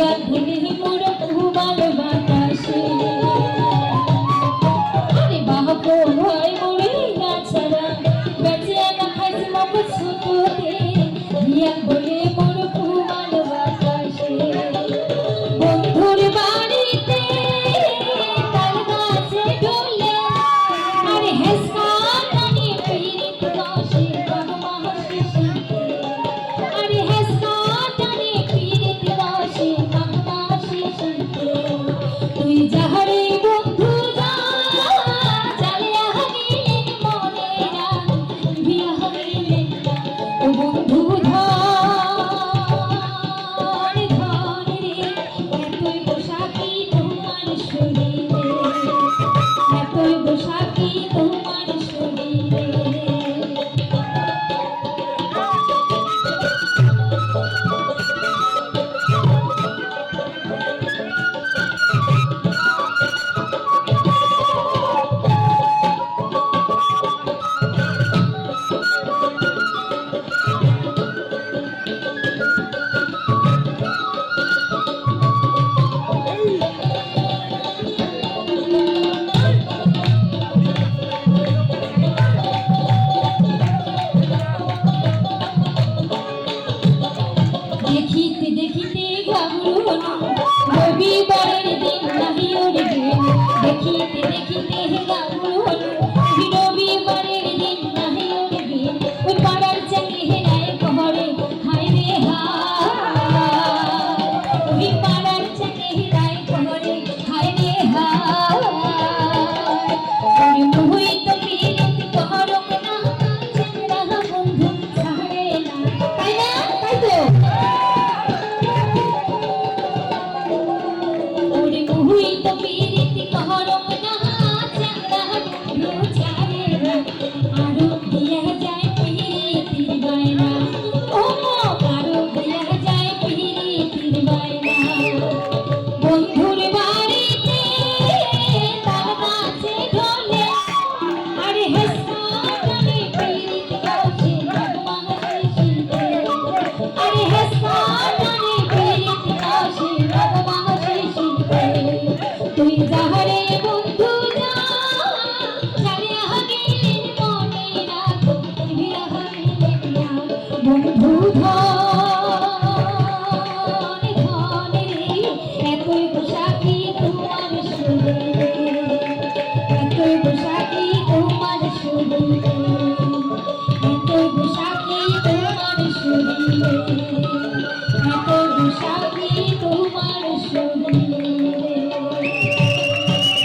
ধুলি মোর কুমার বাতাসে আরে বাহবো ভয় মোরে না ছাড়া বেঁচে না খাইস মক সুতোতে হিয়া বলে মোর কুমার বাতাসে বন্ধুর বাড়িতে তাল গাছে ঢোলে আরে হেসকা টানি পীড়িত রসে বাবা হাসি আরে হেসকা টানি পীড়িত রসে বাবা হাসি তুই যাহারে বন্ধু যা চালিয়া গেলেন মনে রাখ বিয়া হইলেন না ও বন্ধু ধর ধর রে এতই বসাকি তোমার শরীরে এতই বসাকি তোমার শরীরে দেখিতে দেখিতে ঘাবড়ু হলো রবিবারের দিন নাহিও রে দেখিতে দেখিতে ঘাবড়ু হলো রবিবারের দিন নাহিও রে ওই পাড়ার চাকি হেরায় ঘরে হায় রে হায় ওই পাড়ার চাকি হেরায় ঘরে হায় রে হায় ওরে মুই তো পীড়িত কহরক না চাঁদা বন্ধু ছাড়ে না তাই না তাই তো ওরে মুই তো পীড়িত কহরক না চাঁদা বন্ধু ছাড়ে না আরো দিয়া যায় পীড়িতির বাইনা ও আরো দিয়া যায় পীড়িতির বাইনা বন্ধুর বাড়িতে তাল গাছে ঢোলে আরে হেসকা টানি পীড়িত রসে বাবা হাসি আরে হেসকা টানি পীড়িত রসে বাবা হাসি তুই যাহারে বন্ধু যা চালিয়া গেলেন মনে রাখ বিয়া হইলেন না বন্ধু ধন ধন রে এতই বসাকি তোমার শরীরে এতই বসাকি তোমার শরীরে এতই বসাকি তোমার শরীরে এতই বসাকি